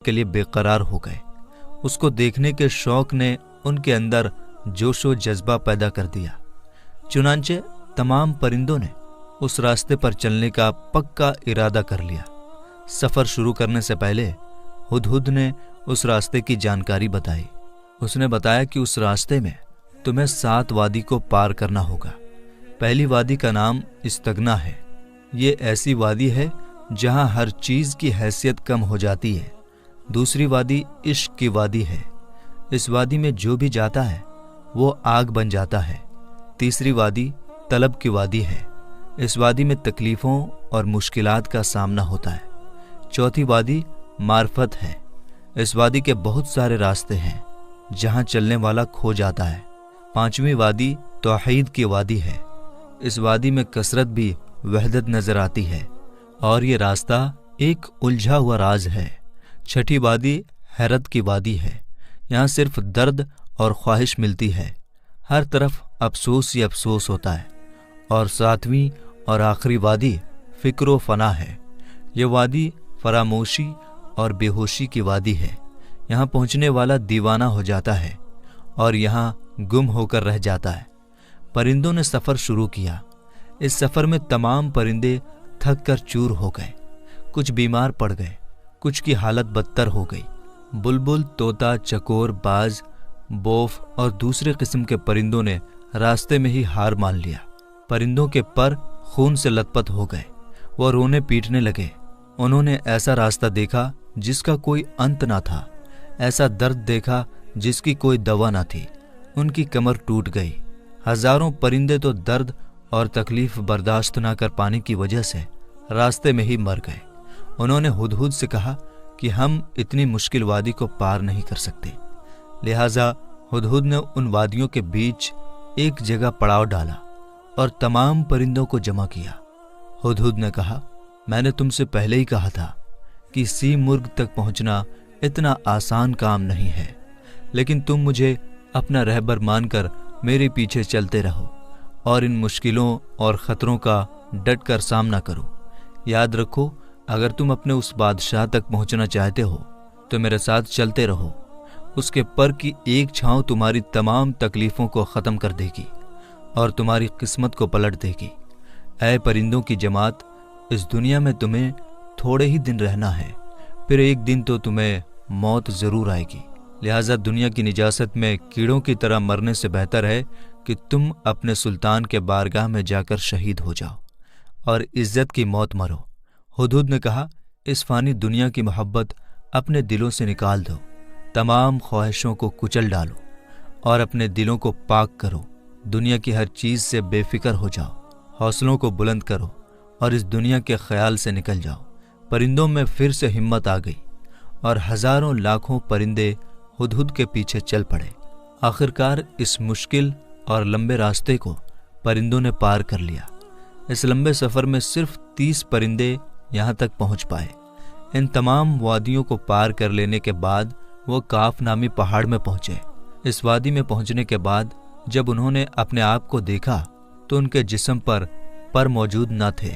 के लिए बेकरार हो गए। उसको देखने के शौक ने उनके अंदर जोशो जज्बा पैदा कर दिया। चुनांचे तमाम परिंदों ने उस रास्ते पर चलने का पक्का इरादा कर लिया। सफर शुरू करने से पहले हुदहुद ने उस रास्ते की जानकारी बताई। उसने बताया कि उस रास्ते में तुम्हें 7 वादी को पार करना होगा। पहली वादी का नाम इस्तगना है। ये ऐसी वादी है जहां हर चीज की हैसियत कम हो जाती है। दूसरी वादी इश्क की वादी है। इस वादी में जो भी जाता है वो आग बन जाता है। तीसरी वादी तलब की वादी है। इस वादी में तकलीफों और मुश्किलात का सामना होता है। चौथी वादी मार्फत है। इस वादी के बहुत सारे रास्ते हैं जहां चलने वाला खो जाता है। पांचवी वादी तौहीद की वादी है। इस वादी में कसरत भी वहदत नजर आती है और ये रास्ता एक उलझा हुआ राज है। छठी वादी हैरत की वादी है। यहाँ सिर्फ दर्द और ख्वाहिश मिलती है। हर तरफ अफसोस ही अफसोस होता है। और 7वीं और आखिरी वादी फिक्र फना है। ये वादी फरामोशी और बेहोशी की वादी है। यहाँ पहुँचने वाला दीवाना हो जाता है और यहाँ गुम होकर रह जाता है। परिंदों ने सफ़र शुरू किया। इस सफ़र में तमाम परिंदे थक कर चूर हो गए। कुछ बीमार पड़ गए, कुछ की हालत बदतर हो गई। बुलबुल, तोता, चकोर, बाज, बोफ और दूसरे किस्म के परिंदों ने रास्ते में ही हार मान लिया। परिंदों के पर खून से लथपथ हो गए। वो रोने पीटने लगे। उन्होंने ऐसा रास्ता देखा जिसका कोई अंत ना था, ऐसा दर्द देखा जिसकी कोई दवा ना थी। उनकी कमर टूट गई। हजारों परिंदे तो दर्द और तकलीफ बर्दाश्त ना कर पाने की वजह से रास्ते में ही मर गए। उन्होंने हुदहुद से कहा कि हम इतनी मुश्किल वादी को पार नहीं कर सकते। लिहाजा हुदहुद ने उन वादियों के बीच एक जगह पड़ाव डाला और तमाम परिंदों को जमा किया। हुदहुद ने कहा, मैंने तुमसे पहले ही कहा था कि सी मुर्ग तक पहुंचना इतना आसान काम नहीं है, लेकिन तुम मुझे अपना रहबर मानकर मेरे पीछे चलते रहो और इन मुश्किलों और खतरों का डट कर सामना करो। याद रखो, अगर तुम अपने उस बादशाह तक पहुंचना चाहते हो तो मेरे साथ चलते रहो। उसके पर की एक छांव तुम्हारी तमाम तकलीफों को ख़त्म कर देगी और तुम्हारी किस्मत को पलट देगी। ऐ परिंदों की जमात, इस दुनिया में तुम्हें थोड़े ही दिन रहना है, फिर एक दिन तो तुम्हें मौत ज़रूर आएगी। लिहाजा दुनिया की निजासत में कीड़ों की तरह मरने से बेहतर है कि तुम अपने सुल्तान के बारगाह में जाकर शहीद हो जाओ और इज्जत की मौत मरो। हुदहुद ने कहा, इस फानी दुनिया की मोहब्बत अपने दिलों से निकाल दो, तमाम ख्वाहिशों को कुचल डालो और अपने दिलों को पाक करो। दुनिया की हर चीज़ से बेफिक्र हो जाओ, हौसलों को बुलंद करो और इस दुनिया के ख्याल से निकल जाओ। परिंदों में फिर से हिम्मत आ गई और हजारों लाखों परिंदे हुदहुद के पीछे चल पड़े। आखिरकार इस मुश्किल और लंबे रास्ते को परिंदों ने पार कर लिया। इस लंबे सफ़र में सिर्फ 30 परिंदे यहाँ तक पहुँच पाए। इन तमाम वादियों को पार कर लेने के बाद वो काफ नामी पहाड़ में पहुँचे। इस वादी में पहुँचने के बाद जब उन्होंने अपने आप को देखा तो उनके जिस्म पर मौजूद न थे।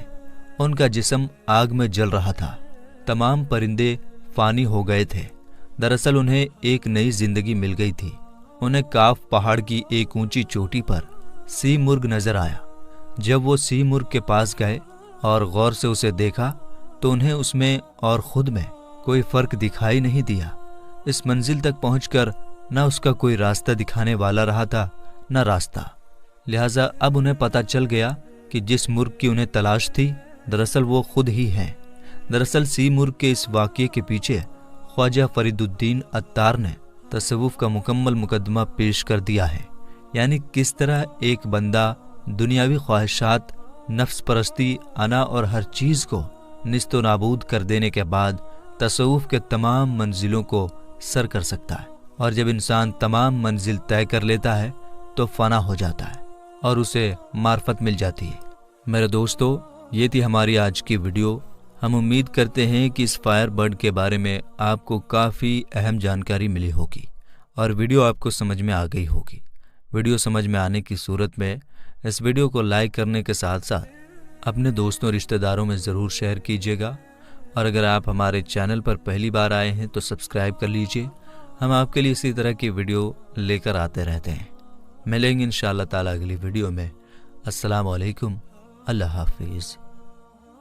उनका जिस्म आग में जल रहा था। तमाम परिंदे फानी हो गए थे। दरअसल उन्हें एक नई जिंदगी मिल गई थी। उन्हें काफ पहाड़ की एक ऊंची चोटी पर सी मुर्ग नजर आया। जब वो सी मुर्ग के पास गए और गौर से उसे देखा तो उन्हें उसमें और खुद में कोई फर्क दिखाई नहीं दिया। इस मंजिल तक पहुंचकर न उसका कोई रास्ता दिखाने वाला रहा था न रास्ता। लिहाजा अब उन्हें पता चल गया कि जिस मुर्ग की उन्हें तलाश थी दरअसल वो खुद ही है। दरअसल सी मुर्ग के इस वाक़ये के पीछे ख्वाजा फरीदुद्दीन अत्तार ने तसव्वुफ का मुकम्मल मुकदमा पेश कर दिया है, यानी किस तरह एक बंदा दुनियावी ख्वाहिशात, नफ्स परस्ती, अना और हर चीज़ को निस्तो नाबूद कर देने के बाद तसव्वुफ के तमाम मंजिलों को सर कर सकता है। और जब इंसान तमाम मंजिल तय कर लेता है तो फना हो जाता है और उसे मार्फत मिल जाती है। मेरे दोस्तों, ये थी हमारी आज की वीडियो। हम उम्मीद करते हैं कि इस फायर बर्ड के बारे में आपको काफ़ी अहम जानकारी मिली होगी और वीडियो आपको समझ में आ गई होगी। वीडियो समझ में आने की सूरत में इस वीडियो को लाइक करने के साथ साथ अपने दोस्तों रिश्तेदारों में ज़रूर शेयर कीजिएगा اور اگر آپ ہمارے چینل پر پہلی بار آئے ہیں تو سبسکرائب کر لیجئے، ہم آپ کے لیے اسی طرح کی ویڈیو لے کر آتے رہتے ہیں۔ ملیں گے انشاءاللہ تعالیٰ اگلی ویڈیو میں۔ السلام علیکم، اللہ حافظ۔